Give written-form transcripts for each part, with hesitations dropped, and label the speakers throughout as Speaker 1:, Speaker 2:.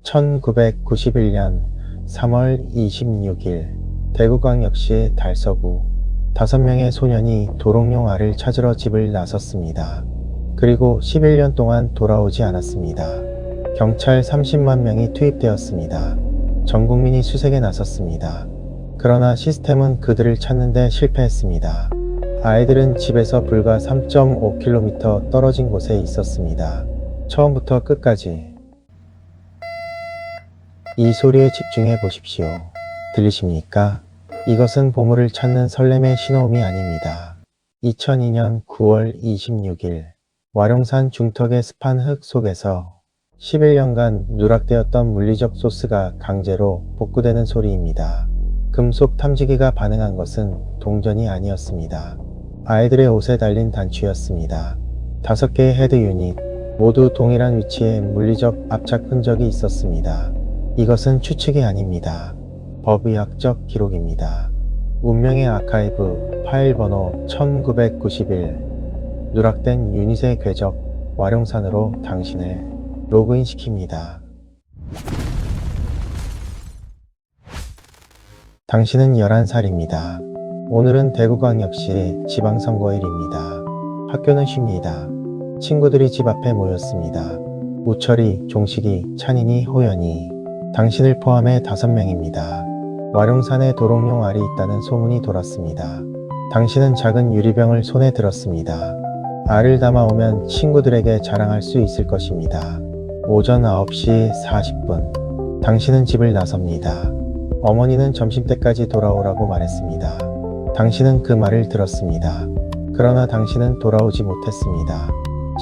Speaker 1: 1991년 3월 26일 대구광역시 달서구 5명의 소년이 도롱뇽 알을 찾으러 집을 나섰습니다. 그리고 11년 동안 돌아오지 않았습니다. 경찰 30만 명이 투입되었습니다. 전 국민이 수색에 나섰습니다. 그러나 시스템은 그들을 찾는 데 실패했습니다. 아이들은 집에서 불과 3.5km 떨어진 곳에 있었습니다. 처음부터 끝까지 이 소리에 집중해 보십시오. 들리십니까? 이것은 보물을 찾는 설렘의 신호음이 아닙니다. 2002년 9월 26일 와룡산 중턱의 습한 흙 속에서 11년간 누락되었던 물리적 소스가 강제로 복구되는 소리입니다. 금속 탐지기가 반응한 것은 동전이 아니었습니다. 아이들의 옷에 달린 단추였습니다. 5개의 헤드 유닛, 모두 동일한 위치에 물리적 압착 흔적이 있었습니다. 이것은 추측이 아닙니다. 법의학적 기록입니다. 운명의 아카이브 파일 번호 1991 누락된 유닛의 궤적 와룡산으로 당신을 로그인 시킵니다. 당신은 11살입니다. 오늘은 대구광역시 지방선거일입니다. 학교는 쉽니다. 친구들이 집 앞에 모였습니다. 우철이, 종식이, 찬인이, 호연이, 당신을 포함해 5명입니다. 와룡산에 도롱뇽 알이 있다는 소문이 돌았습니다. 당신은 작은 유리병을 손에 들었습니다. 알을 담아오면 친구들에게 자랑할 수 있을 것입니다. 오전 9시 40분 당신은 집을 나섭니다. 어머니는 점심때까지 돌아오라고 말했습니다. 당신은 그 말을 들었습니다. 그러나 당신은 돌아오지 못했습니다.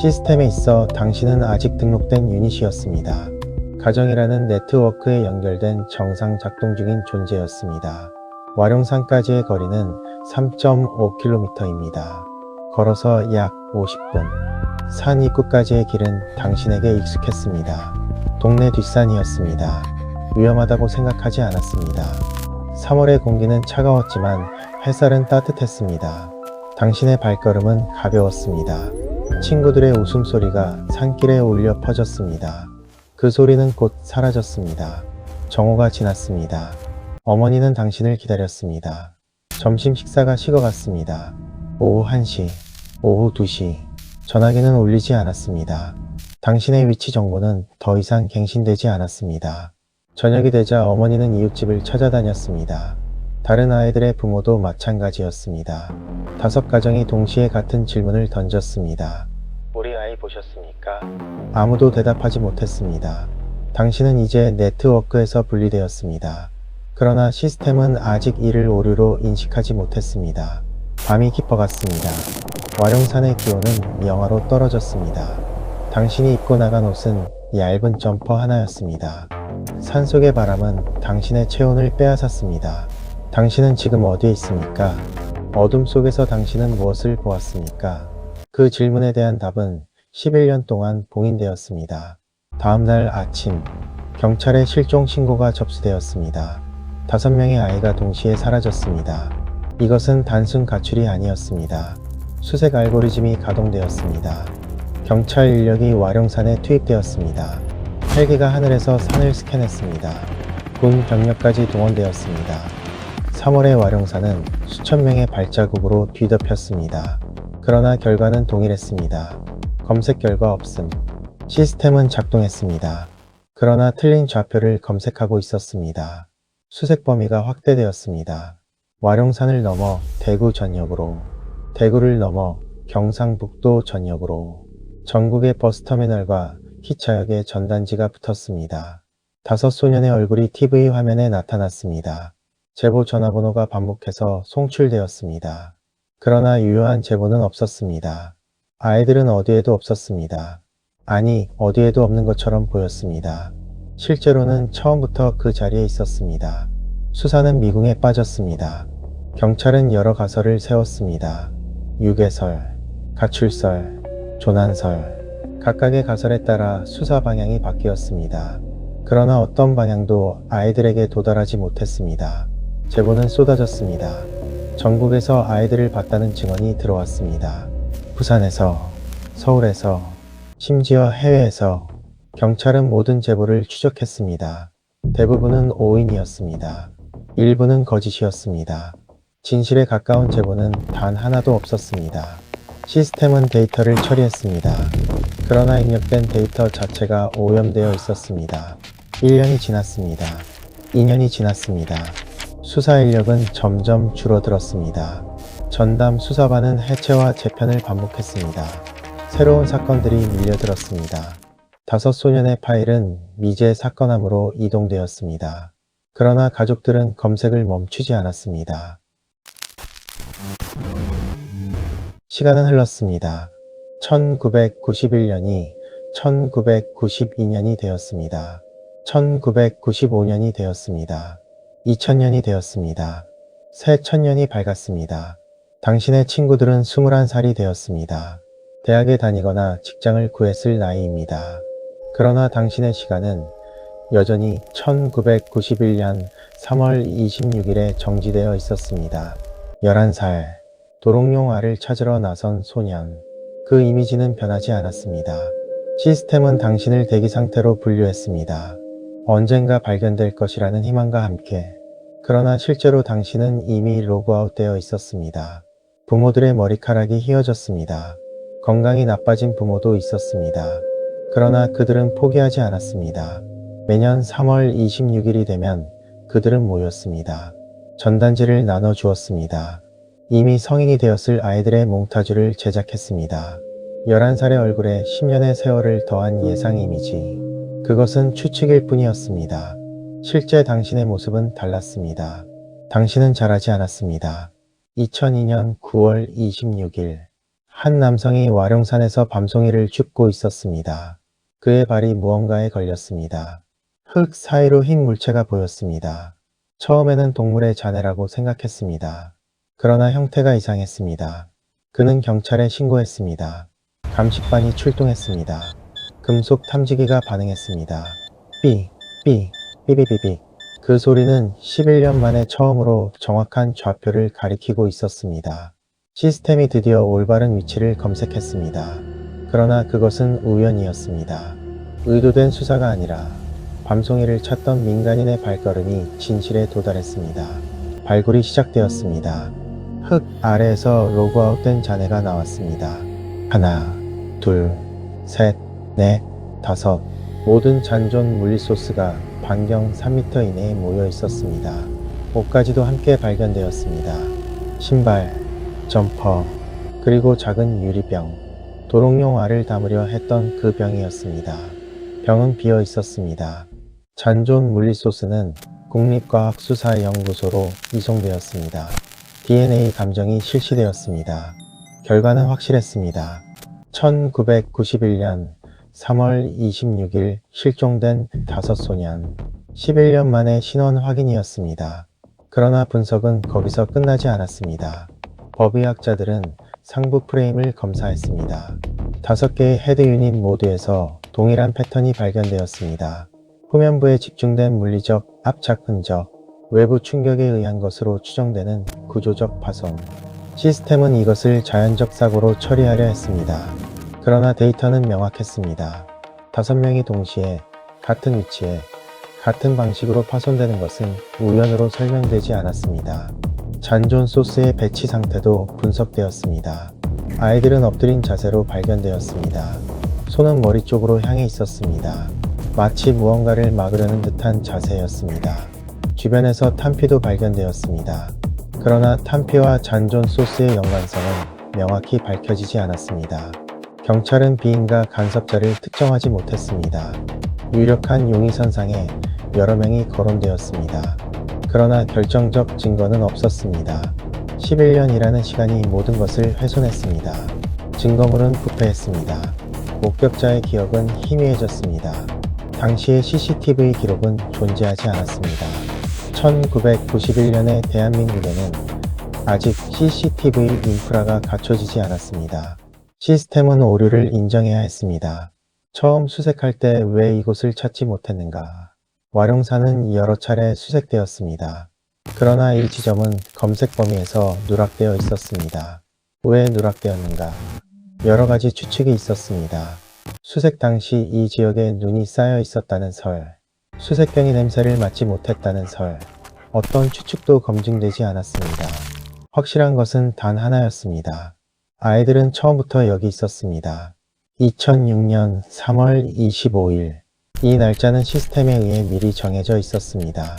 Speaker 1: 시스템에 있어 당신은 아직 등록된 유닛이었습니다. 가정이라는 네트워크에 연결된 정상 작동 중인 존재였습니다. 와룡산까지의 거리는 3.5km입니다. 걸어서 약 50분. 산 입구까지의 길은 당신에게 익숙했습니다. 동네 뒷산이었습니다. 위험하다고 생각하지 않았습니다. 3월의 공기는 차가웠지만 햇살은 따뜻했습니다. 당신의 발걸음은 가벼웠습니다. 친구들의 웃음소리가 산길에 울려 퍼졌습니다. 그 소리는 곧 사라졌습니다. 정오가 지났습니다. 어머니는 당신을 기다렸습니다. 점심 식사가 식어갔습니다. 오후 1시, 오후 2시, 전화기는 울리지 않았습니다. 당신의 위치 정보는 더 이상 갱신되지 않았습니다. 저녁이 되자 어머니는 이웃집을 찾아다녔습니다. 다른 아이들의 부모도 마찬가지였습니다. 5가정이 동시에 같은 질문을 던졌습니다. 우리 아이 보셨습니까? 아무도 대답하지 못했습니다. 당신은 이제 네트워크에서 분리되었습니다. 그러나 시스템은 아직 이를 오류로 인식하지 못했습니다. 밤이 깊어갔습니다. 와룡산의 기온은 영하로 떨어졌습니다. 당신이 입고 나간 옷은 얇은 점퍼 하나였습니다. 산속의 바람은 당신의 체온을 빼앗았습니다. 당신은 지금 어디에 있습니까? 어둠 속에서 당신은 무엇을 보았습니까? 그 질문에 대한 답은 11년 동안 봉인되었습니다. 다음 날 아침, 경찰에 실종 신고가 접수되었습니다. 5명의 아이가 동시에 사라졌습니다. 이것은 단순 가출이 아니었습니다. 수색 알고리즘이 가동되었습니다. 경찰 인력이 와룡산에 투입되었습니다. 헬기가 하늘에서 산을 스캔했습니다. 군 병력까지 동원되었습니다. 3월의 와룡산은 수천 명의 발자국으로 뒤덮였습니다. 그러나 결과는 동일했습니다. 검색 결과 없음. 시스템은 작동했습니다. 그러나 틀린 좌표를 검색하고 있었습니다. 수색 범위가 확대되었습니다. 와룡산을 넘어 대구 전역으로, 대구를 넘어 경상북도 전역으로, 전국의 버스터미널과 기차역에 전단지가 붙었습니다. 5소년의 얼굴이 TV 화면에 나타났습니다. 제보 전화번호가 반복해서 송출되었습니다. 그러나 유효한 제보는 없었습니다. 아이들은 어디에도 없었습니다. 아니, 어디에도 없는 것처럼 보였습니다. 실제로는 처음부터 그 자리에 있었습니다. 수사는 미궁에 빠졌습니다. 경찰은 여러 가설을 세웠습니다. 유괴설, 가출설, 조난설. 각각의 가설에 따라 수사 방향이 바뀌었습니다. 그러나 어떤 방향도 아이들에게 도달하지 못했습니다. 제보는 쏟아졌습니다. 전국에서 아이들을 봤다는 증언이 들어왔습니다. 부산에서, 서울에서, 심지어 해외에서. 경찰은 모든 제보를 추적했습니다. 대부분은 오인이었습니다. 일부는 거짓이었습니다. 진실에 가까운 제보는 단 하나도 없었습니다. 시스템은 데이터를 처리했습니다. 그러나 입력된 데이터 자체가 오염되어 있었습니다. 1년이 지났습니다. 2년이 지났습니다. 수사 인력은 점점 줄어들었습니다. 전담 수사반은 해체와 재편을 반복했습니다. 새로운 사건들이 밀려들었습니다. 5소년의 파일은 미제 사건함으로 이동되었습니다. 그러나 가족들은 검색을 멈추지 않았습니다. 시간은 흘렀습니다. 1991년이 1992년이 되었습니다. 1995년이 되었습니다. 2000년이 되었습니다. 새 천년이 밝았습니다. 당신의 친구들은 21살이 되었습니다. 대학에 다니거나 직장을 구했을 나이입니다. 그러나 당신의 시간은 여전히 1991년 3월 26일에 정지되어 있었습니다. 11살, 도롱뇽 알을 찾으러 나선 소년. 그 이미지는 변하지 않았습니다. 시스템은 당신을 대기 상태로 분류했습니다. 언젠가 발견될 것이라는 희망과 함께. 그러나 실제로 당신은 이미 로그아웃 되어 있었습니다. 부모들의 머리카락이 휘어졌습니다. 건강이 나빠진 부모도 있었습니다. 그러나 그들은 포기하지 않았습니다. 매년 3월 26일이 되면 그들은 모였습니다. 전단지를 나눠주었습니다. 이미 성인이 되었을 아이들의 몽타주를 제작했습니다. 11살의 얼굴에 10년의 세월을 더한 예상 이미지. 그것은 추측일 뿐이었습니다. 실제 당신의 모습은 달랐습니다. 당신은 잘하지 않았습니다. 2002년 9월 26일 한 남성이 와룡산에서 밤송이를 줍고 있었습니다. 그의 발이 무언가에 걸렸습니다. 흙 사이로 흰 물체가 보였습니다. 처음에는 동물의 잔해라고 생각했습니다. 그러나 형태가 이상했습니다. 그는 경찰에 신고했습니다. 감식반이 출동했습니다. 금속 탐지기가 반응했습니다. 삐삐삐삐삐. 그 소리는 11년 만에 처음으로 정확한 좌표를 가리키고 있었습니다. 시스템이 드디어 올바른 위치를 검색했습니다. 그러나 그것은 우연이었습니다. 의도된 수사가 아니라 밤송이를 찾던 민간인의 발걸음이 진실에 도달했습니다. 발굴이 시작되었습니다. 흙 아래에서 로그아웃된 잔해가 나왔습니다. 하나, 둘, 셋, 넷, 다섯. 모든 잔존 물리소스가 반경 3m 이내에 모여 있었습니다. 옷까지도 함께 발견되었습니다. 신발, 점퍼, 그리고 작은 유리병. 도롱뇽 알을 담으려 했던 그 병이었습니다. 병은 비어 있었습니다. 잔존 물리소스는 국립과학수사연구소로 이송되었습니다. DNA 감정이 실시되었습니다. 결과는 확실했습니다. 1991년 3월 26일 실종된 5소년. 11년 만에 신원 확인이었습니다. 그러나 분석은 거기서 끝나지 않았습니다. 법의학자들은 상부 프레임을 검사했습니다. 5개의 헤드 유닛 모두에서 동일한 패턴이 발견되었습니다. 후면부에 집중된 물리적 압착 흔적, 외부 충격에 의한 것으로 추정되는 구조적 파손. 시스템은 이것을 자연적 사고로 처리하려 했습니다. 그러나 데이터는 명확했습니다. 5명이 동시에 같은 위치에 같은 방식으로 파손되는 것은 우연으로 설명되지 않았습니다. 잔존 소스의 배치 상태도 분석되었습니다. 아이들은 엎드린 자세로 발견되었습니다. 손은 머리 쪽으로 향해 있었습니다. 마치 무언가를 막으려는 듯한 자세였습니다. 주변에서 탄피도 발견되었습니다. 그러나 탄피와 잔존 소스의 연관성은 명확히 밝혀지지 않았습니다. 경찰은 비인가 간섭자를 특정하지 못했습니다. 유력한 용의선상에 여러 명이 거론되었습니다. 그러나 결정적 증거는 없었습니다. 11년이라는 시간이 모든 것을 훼손했습니다. 증거물은 부패했습니다. 목격자의 기억은 희미해졌습니다. 당시의 CCTV 기록은 존재하지 않았습니다. 1991년의 대한민국에는 아직 CCTV 인프라가 갖춰지지 않았습니다. 시스템은 오류를 인정해야 했습니다. 처음 수색할 때 왜 이곳을 찾지 못했는가? 와룡산은 여러 차례 수색되었습니다. 그러나 이 지점은 검색 범위에서 누락되어 있었습니다. 왜 누락되었는가? 여러 가지 추측이 있었습니다. 수색 당시 이 지역에 눈이 쌓여 있었다는 설, 수색병이 냄새를 맡지 못했다는 설, 어떤 추측도 검증되지 않았습니다. 확실한 것은 단 하나였습니다. 아이들은 처음부터 여기 있었습니다. 2006년 3월 25일. 이 날짜는 시스템에 의해 미리 정해져 있었습니다.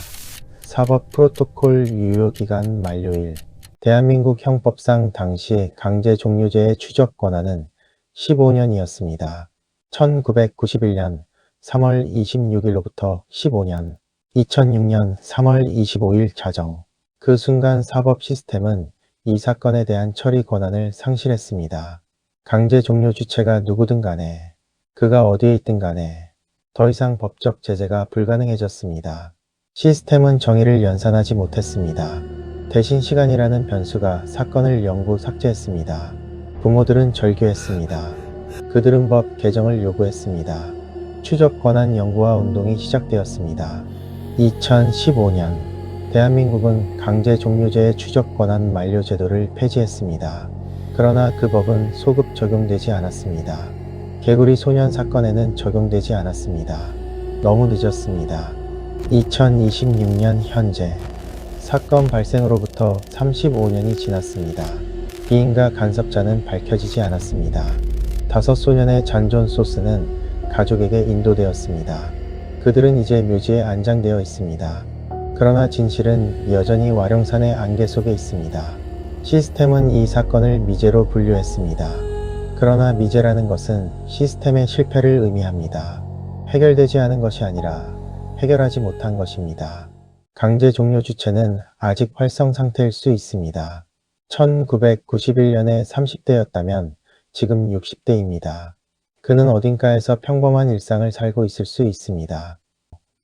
Speaker 1: 사법 프로토콜 유효기간 만료일. 대한민국 형법상 당시 강제 종료죄의 추적 권한은 15년이었습니다. 1991년 3월 26일로부터 15년, 2006년 3월 25일 자정. 그 순간 사법 시스템은 이 사건에 대한 처리 권한을 상실했습니다. 강제 종료 주체가 누구든 간에, 그가 어디에 있든 간에 더 이상 법적 제재가 불가능해졌습니다. 시스템은 정의를 연산하지 못했습니다. 대신 시간이라는 변수가 사건을 영구 삭제했습니다. 부모들은 절규했습니다. 그들은 법 개정을 요구했습니다. 추적 권한 연구와 운동이 시작되었습니다. 2015년 대한민국은 강제 종료죄의 추적 권한 만료 제도를 폐지했습니다. 그러나 그 법은 소급 적용되지 않았습니다. 개구리 소년 사건에는 적용되지 않았습니다. 너무 늦었습니다. 2026년 현재 사건 발생으로부터 35년이 지났습니다. 비인가 간섭자는 밝혀지지 않았습니다. 5소년의 잔존 소스는 가족에게 인도되었습니다. 그들은 이제 묘지에 안장되어 있습니다. 그러나 진실은 여전히 와룡산의 안개 속에 있습니다. 시스템은 이 사건을 미제로 분류했습니다. 그러나 미제라는 것은 시스템의 실패를 의미합니다. 해결되지 않은 것이 아니라 해결하지 못한 것입니다. 강제 종료 주체는 아직 활성 상태일 수 있습니다. 1991년에 30대였다면 지금 60대입니다. 그는 어딘가에서 평범한 일상을 살고 있을 수 있습니다.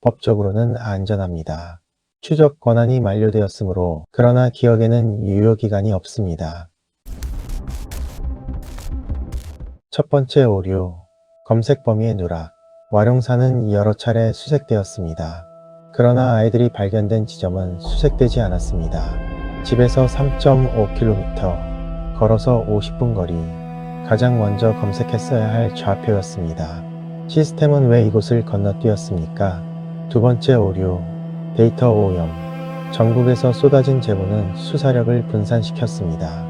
Speaker 1: 법적으로는 안전합니다. 추적 권한이 만료되었으므로, 그러나 기억에는 유효기간이 없습니다. 첫 번째 오류, 검색 범위의 누락. 와룡산은 여러 차례 수색되었습니다. 그러나 아이들이 발견된 지점은 수색되지 않았습니다. 집에서 3.5km, 걸어서 50분 거리, 가장 먼저 검색했어야 할 좌표였습니다. 시스템은 왜 이곳을 건너뛰었습니까? 두 번째 오류, 데이터 오염. 전국에서 쏟아진 제보는 수사력을 분산시켰습니다.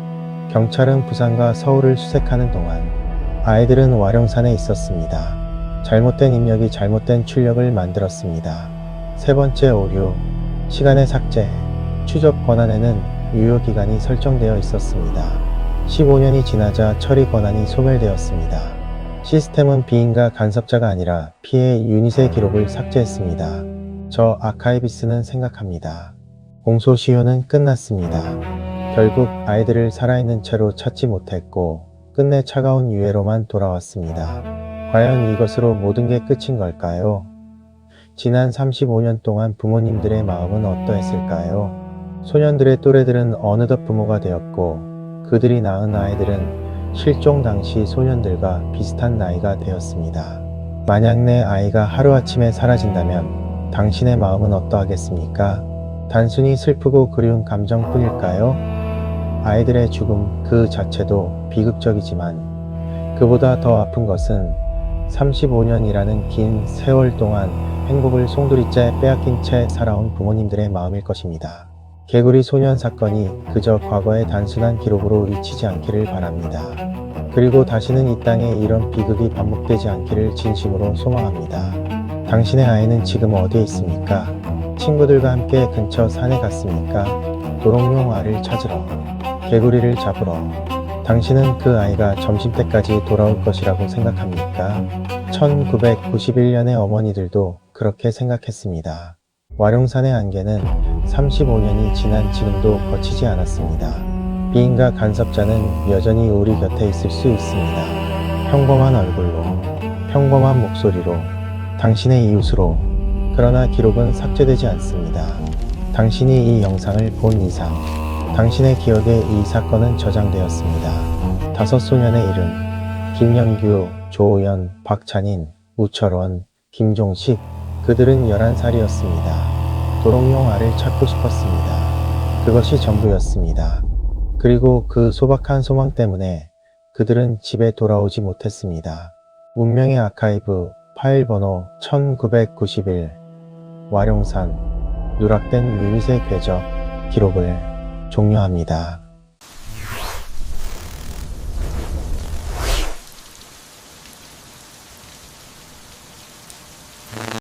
Speaker 1: 경찰은 부산과 서울을 수색하는 동안 아이들은 와룡산에 있었습니다. 잘못된 입력이 잘못된 출력을 만들었습니다. 세 번째 오류, 시간의 삭제. 추적 권한에는 유효기간이 설정되어 있었습니다. 15년이 지나자 처리 권한이 소멸되었습니다. 시스템은 비인가 간섭자가 아니라 피해 유닛의 기록을 삭제했습니다. 저 아카이비스는 생각합니다. 공소시효는 끝났습니다. 결국 아이들을 살아있는 채로 찾지 못했고 끝내 차가운 유해로만 돌아왔습니다. 과연 이것으로 모든 게 끝인 걸까요? 지난 35년 동안 부모님들의 마음은 어떠했을까요? 소년들의 또래들은 어느덧 부모가 되었고 그들이 낳은 아이들은 실종 당시 소년들과 비슷한 나이가 되었습니다. 만약 내 아이가 하루아침에 사라진다면 당신의 마음은 어떠하겠습니까? 단순히 슬프고 그리운 감정뿐일까요? 아이들의 죽음 그 자체도 비극적이지만 그보다 더 아픈 것은 35년이라는 긴 세월 동안 행복을 송두리째 빼앗긴 채 살아온 부모님들의 마음일 것입니다. 개구리 소년 사건이 그저 과거의 단순한 기록으로 잊히지 않기를 바랍니다. 그리고 다시는 이 땅에 이런 비극이 반복되지 않기를 진심으로 소망합니다. 당신의 아이는 지금 어디에 있습니까? 친구들과 함께 근처 산에 갔습니까? 도롱뇽 알을 찾으러, 개구리를 잡으러. 당신은 그 아이가 점심때까지 돌아올 것이라고 생각합니까? 1991년의 어머니들도 그렇게 생각했습니다. 와룡산의 안개는 35년이 지난 지금도 거치지 않았습니다. 비인가 간섭자는 여전히 우리 곁에 있을 수 있습니다. 평범한 얼굴로, 평범한 목소리로, 당신의 이웃으로. 그러나 기록은 삭제되지 않습니다. 당신이 이 영상을 본 이상 당신의 기억에 이 사건은 저장되었습니다. 5소년의 이름, 김영규, 조오연, 박찬인, 우철원, 김종식. 그들은 11살이었습니다. 도롱뇽 알을 찾고 싶었습니다. 그것이 전부였습니다. 그리고 그 소박한 소망 때문에 그들은 집에 돌아오지 못했습니다. 운명의 아카이브 파일 번호 1991 와룡산 누락된 유유세 궤적 기록을 종료합니다.